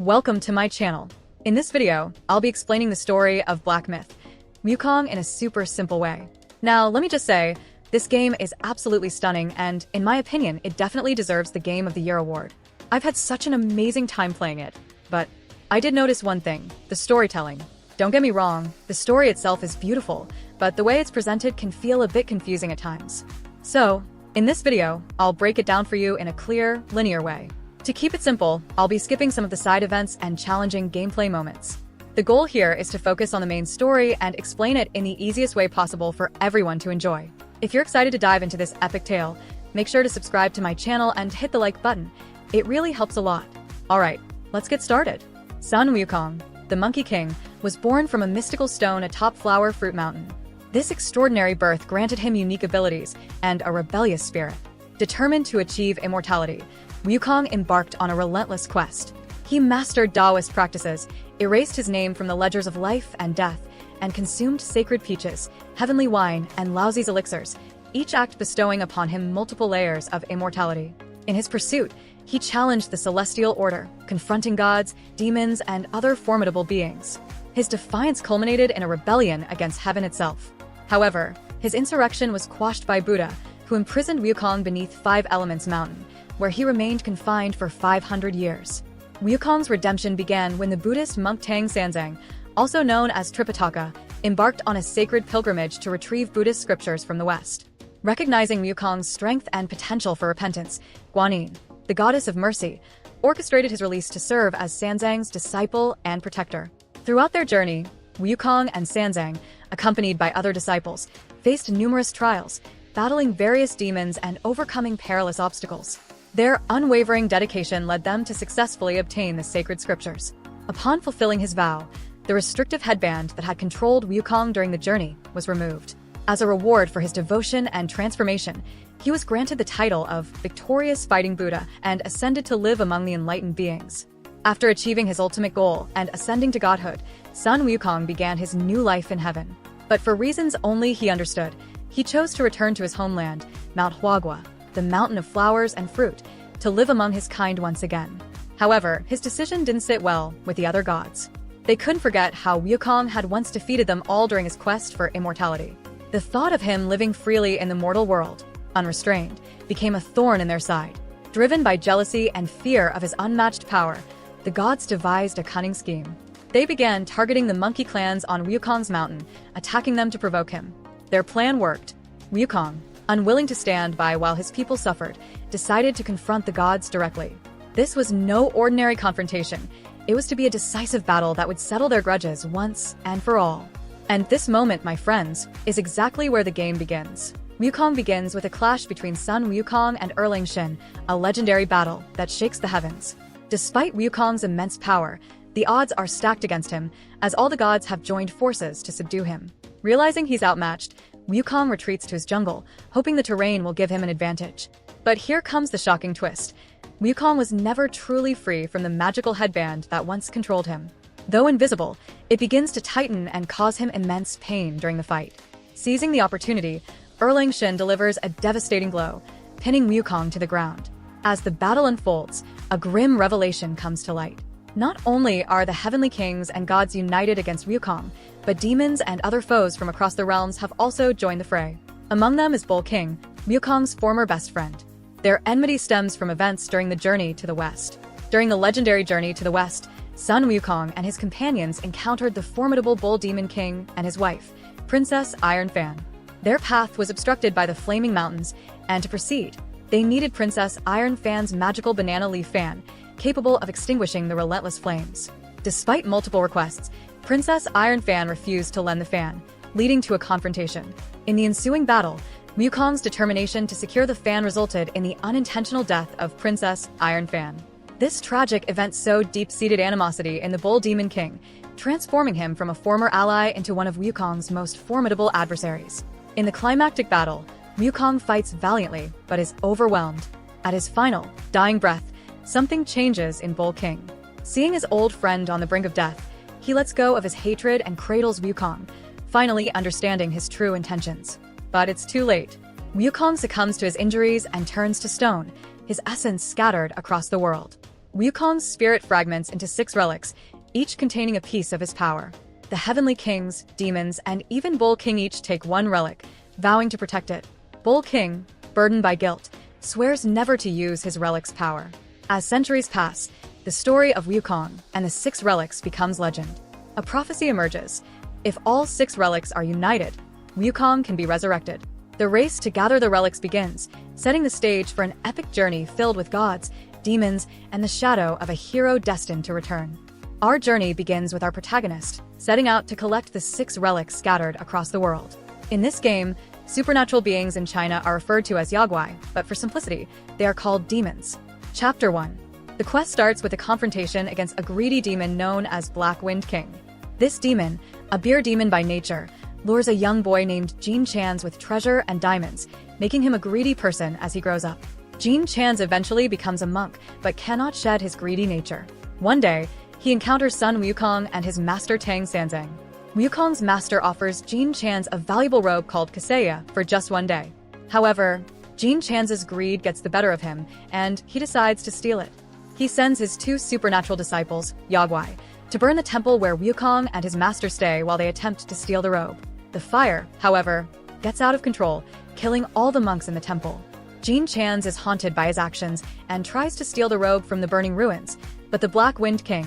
Welcome to my channel. In this video, I'll be explaining the story of Black Myth, Wukong in a super simple way. Now, let me just say, this game is absolutely stunning and, in my opinion, it definitely deserves the Game of the Year award. I've had such an amazing time playing it, but I did notice one thing, the storytelling. Don't get me wrong, the story itself is beautiful, but the way it's presented can feel a bit confusing at times. So, in this video, I'll break it down for you in a clear, linear way. To keep it simple, I'll be skipping some of the side events and challenging gameplay moments. The goal here is to focus on the main story and explain it in the easiest way possible for everyone to enjoy. If you're excited to dive into this epic tale, make sure to subscribe to my channel and hit the like button. It really helps a lot. Alright, let's get started. Sun Wukong, the Monkey King, was born from a mystical stone atop Flower Fruit Mountain. This extraordinary birth granted him unique abilities and a rebellious spirit. Determined to achieve immortality, Wukong embarked on a relentless quest. He mastered Taoist practices, erased his name from the ledgers of life and death, and consumed sacred peaches, heavenly wine, and Laozi's elixirs, each act bestowing upon him multiple layers of immortality. In his pursuit, he challenged the celestial order, confronting gods, demons, and other formidable beings. His defiance culminated in a rebellion against heaven itself. However, his insurrection was quashed by Buddha, who imprisoned Wukong beneath Five Elements Mountain, where he remained confined for 500 years. Wukong's redemption began when the Buddhist monk Tang Sanzang, also known as Tripitaka, embarked on a sacred pilgrimage to retrieve Buddhist scriptures from the West. Recognizing Wukong's strength and potential for repentance, Guanyin, the goddess of mercy, orchestrated his release to serve as Sanzang's disciple and protector. Throughout their journey, Wukong and Sanzang, accompanied by other disciples, faced numerous trials, battling various demons and overcoming perilous obstacles. Their unwavering dedication led them to successfully obtain the sacred scriptures. Upon fulfilling his vow, the restrictive headband that had controlled Wukong during the journey was removed. As a reward for his devotion and transformation, he was granted the title of Victorious Fighting Buddha and ascended to live among the enlightened beings. After achieving his ultimate goal and ascending to godhood, Sun Wukong began his new life in heaven. But for reasons only he understood, he chose to return to his homeland, Mount Huagua, the mountain of flowers and fruit, to live among his kind once again. However, his decision didn't sit well with the other gods. They couldn't forget how Wukong had once defeated them all during his quest for immortality. The thought of him living freely in the mortal world, unrestrained, became a thorn in their side. Driven by jealousy and fear of his unmatched power, the gods devised a cunning scheme. They began targeting the monkey clans on Wukong's mountain, attacking them to provoke him. Their plan worked. Wukong, unwilling to stand by while his people suffered, decided to confront the gods directly. This was no ordinary confrontation. It was to be a decisive battle that would settle their grudges once and for all. And this moment, my friends, is exactly where the game begins. Wukong begins with a clash between Sun Wukong and Erlang Shin, a legendary battle that shakes the heavens. Despite Wukong's immense power, the odds are stacked against him, as all the gods have joined forces to subdue him. Realizing he's outmatched, Wukong retreats to his jungle, hoping the terrain will give him an advantage. But here comes the shocking twist. Wukong was never truly free from the magical headband that once controlled him. Though invisible, it begins to tighten and cause him immense pain during the fight. Seizing the opportunity, Erlang Shin delivers a devastating blow, pinning Wukong to the ground. As the battle unfolds, a grim revelation comes to light. Not only are the heavenly kings and gods united against Wukong, but demons and other foes from across the realms have also joined the fray. Among them is Bull King, Wukong's former best friend. Their enmity stems from events during the journey to the west. During the legendary journey to the west, Sun Wukong and his companions encountered the formidable Bull Demon King and his wife, Princess Iron Fan. Their path was obstructed by the flaming mountains, and to proceed, they needed Princess Iron Fan's magical banana leaf fan, capable of extinguishing the relentless flames. Despite multiple requests, Princess Iron Fan refused to lend the fan, leading to a confrontation. In the ensuing battle, Wukong's determination to secure the fan resulted in the unintentional death of Princess Iron Fan. This tragic event sowed deep-seated animosity in the Bull Demon King, transforming him from a former ally into one of Wukong's most formidable adversaries. In the climactic battle, Wukong fights valiantly but is overwhelmed. At his final, dying breath, something changes in Bull King. Seeing his old friend on the brink of death, he lets go of his hatred and cradles Wukong, finally understanding his true intentions. But it's too late. Wukong succumbs to his injuries and turns to stone, his essence scattered across the world. Wukong's spirit fragments into 6 relics, each containing a piece of his power. The heavenly kings, demons, and even Bull King each take 1 relic, vowing to protect it. Bull King, burdened by guilt, swears never to use his relic's power. As centuries pass, the story of Wukong and the 6 relics becomes legend. A prophecy emerges. If all 6 relics are united, Wukong can be resurrected. The race to gather the relics begins, setting the stage for an epic journey filled with gods, demons, and the shadow of a hero destined to return. Our journey begins with our protagonist, setting out to collect the 6 relics scattered across the world. In this game, supernatural beings in China are referred to as yaguai, but for simplicity, they are called demons. Chapter 1. The quest starts with a confrontation against a greedy demon known as Black Wind King. This demon, a beer demon by nature, lures a young boy named Jean Chans with treasure and diamonds, making him a greedy person as he grows up. Jean Chans eventually becomes a monk, but cannot shed his greedy nature. One day, he encounters Sun Wukong and his master Tang Sanzang. Wukong's master offers Jean Chans a valuable robe called Kaseya for just 1 day. However, Jean Chans's greed gets the better of him, and he decides to steal it. He sends his 2 supernatural disciples, Yaguai, to burn the temple where Wukong and his master stay while they attempt to steal the robe. The fire, however, gets out of control, killing all the monks in the temple. Jean Chans is haunted by his actions and tries to steal the robe from the burning ruins, but the Black Wind King,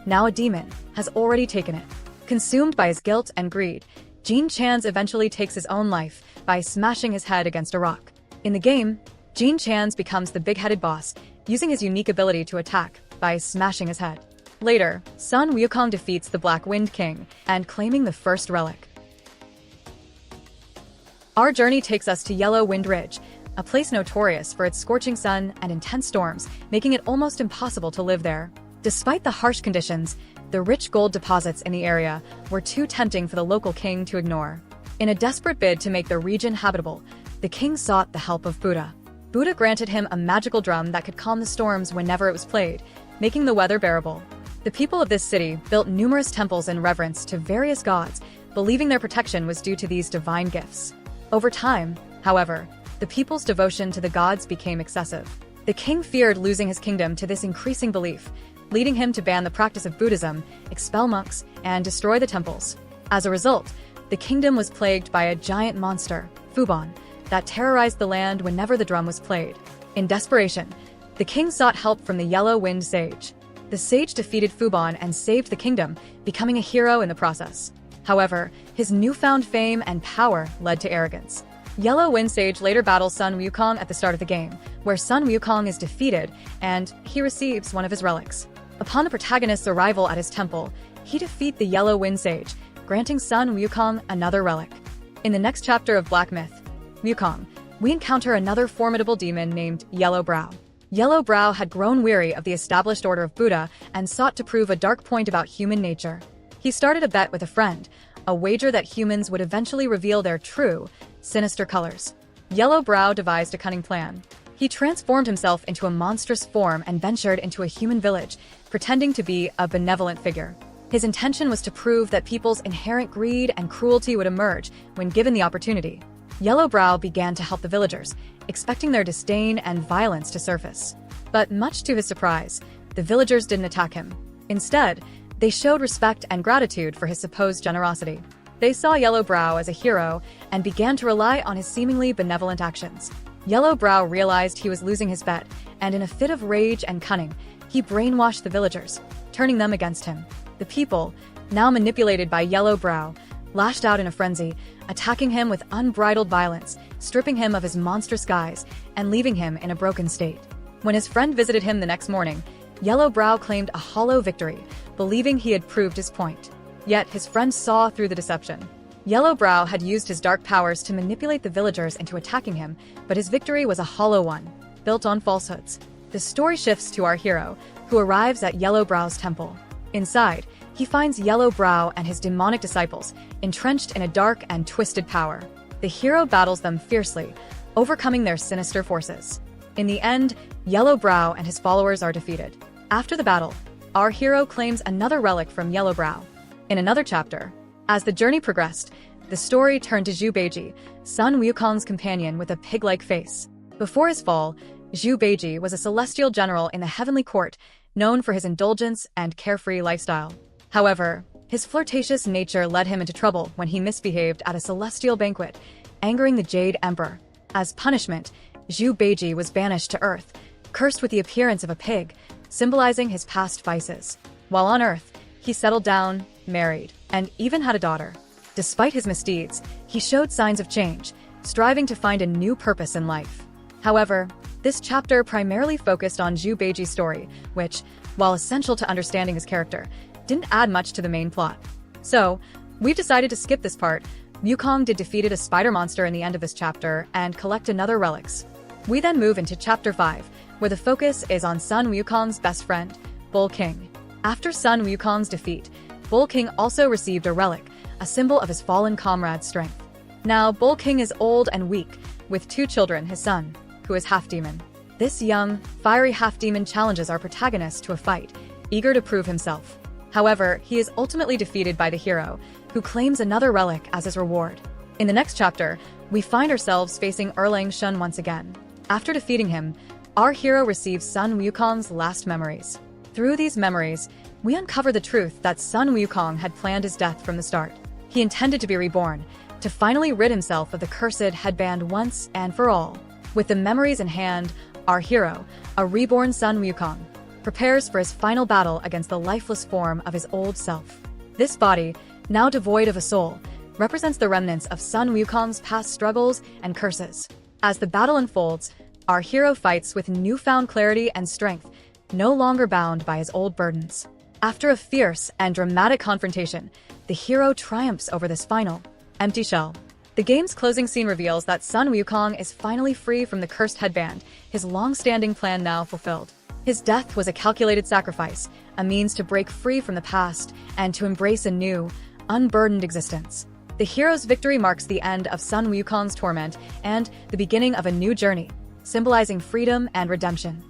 now a demon, has already taken it. Consumed by his guilt and greed, Jean Chans eventually takes his own life by smashing his head against a rock. In the game, Jean Chans becomes the big-headed boss, using his unique ability to attack by smashing his head. Later, Sun Wukong defeats the Black Wind King and claiming the first relic. Our journey takes us to Yellow Wind Ridge, a place notorious for its scorching sun and intense storms, making it almost impossible to live there. Despite the harsh conditions, the rich gold deposits in the area were too tempting for the local king to ignore. In a desperate bid to make the region habitable, the king sought the help of Buddha. Buddha granted him a magical drum that could calm the storms whenever it was played, making the weather bearable. The people of this city built numerous temples in reverence to various gods, believing their protection was due to these divine gifts. Over time, however, the people's devotion to the gods became excessive. The king feared losing his kingdom to this increasing belief, leading him to ban the practice of Buddhism, expel monks, and destroy the temples. As a result, the kingdom was plagued by a giant monster, Fubon, that terrorized the land whenever the drum was played. In desperation, the king sought help from the Yellow Wind Sage. The sage defeated Fubon and saved the kingdom, becoming a hero in the process. However, his newfound fame and power led to arrogance. Yellow Wind Sage later battles Sun Wukong at the start of the game, where Sun Wukong is defeated and he receives one of his relics. Upon the protagonist's arrival at his temple, he defeats the Yellow Wind Sage, granting Sun Wukong another relic. In the next chapter of Black Myth, Wukong, we encounter another formidable demon named Yellow Brow. Yellow Brow had grown weary of the established order of Buddha and sought to prove a dark point about human nature. He started a bet with a friend, a wager that humans would eventually reveal their true, sinister colors. Yellow Brow devised a cunning plan. He transformed himself into a monstrous form and ventured into a human village, pretending to be a benevolent figure. His intention was to prove that people's inherent greed and cruelty would emerge when given the opportunity. Yellow Brow began to help the villagers, expecting their disdain and violence to surface. But much to his surprise, the villagers didn't attack him. Instead, they showed respect and gratitude for his supposed generosity. They saw Yellow Brow as a hero and began to rely on his seemingly benevolent actions. Yellow Brow realized he was losing his bet, and in a fit of rage and cunning, he brainwashed the villagers, turning them against him. The people, now manipulated by Yellow Brow, lashed out in a frenzy, attacking him with unbridled violence, stripping him of his monstrous guise, and leaving him in a broken state. When his friend visited him the next morning, Yellow Brow claimed a hollow victory, believing he had proved his point. Yet his friend saw through the deception. Yellow Brow had used his dark powers to manipulate the villagers into attacking him, but his victory was a hollow one, built on falsehoods. The story shifts to our hero, who arrives at Yellow Brow's temple. Inside, he finds Yellow Brow and his demonic disciples, entrenched in a dark and twisted power. The hero battles them fiercely, overcoming their sinister forces. In the end, Yellow Brow and his followers are defeated. After the battle, our hero claims another relic from Yellow Brow. In another chapter, as the journey progressed, the story turned to Zhu Beiji, Sun Wukong's companion with a pig-like face. Before his fall, Zhu Beiji was a celestial general in the heavenly court, known for his indulgence and carefree lifestyle. However, his flirtatious nature led him into trouble when he misbehaved at a celestial banquet, angering the Jade Emperor. As punishment, Zhu Beiji was banished to Earth, cursed with the appearance of a pig, symbolizing his past vices. While on Earth, he settled down, married, and even had a daughter. Despite his misdeeds, he showed signs of change, striving to find a new purpose in life. However, this chapter primarily focused on Zhu Beiji's story, which, while essential to understanding his character, didn't add much to the main plot. So, we've decided to skip this part. Wukong did defeated a spider monster in the end of this chapter and collect another relics. We then move into Chapter 5, where the focus is on Sun Wukong's best friend, Bull King. After Sun Wukong's defeat, Bull King also received a relic, a symbol of his fallen comrade's strength. Now, Bull King is old and weak, with 2 children, his son, who is half-demon. This young, fiery half-demon challenges our protagonist to a fight, eager to prove himself. However, he is ultimately defeated by the hero, who claims another relic as his reward. In the next chapter, we find ourselves facing Erlang Shun once again. After defeating him, our hero receives Sun Wukong's last memories. Through these memories, we uncover the truth that Sun Wukong had planned his death from the start. He intended to be reborn, to finally rid himself of the cursed headband once and for all. With the memories in hand, our hero, a reborn Sun Wukong, prepares for his final battle against the lifeless form of his old self. This body, now devoid of a soul, represents the remnants of Sun Wukong's past struggles and curses. As the battle unfolds, our hero fights with newfound clarity and strength, no longer bound by his old burdens. After a fierce and dramatic confrontation, the hero triumphs over this final, empty shell. The game's closing scene reveals that Sun Wukong is finally free from the cursed headband, his long-standing plan now fulfilled. His death was a calculated sacrifice, a means to break free from the past and to embrace a new, unburdened existence. The hero's victory marks the end of Sun Wukong's torment and the beginning of a new journey, symbolizing freedom and redemption.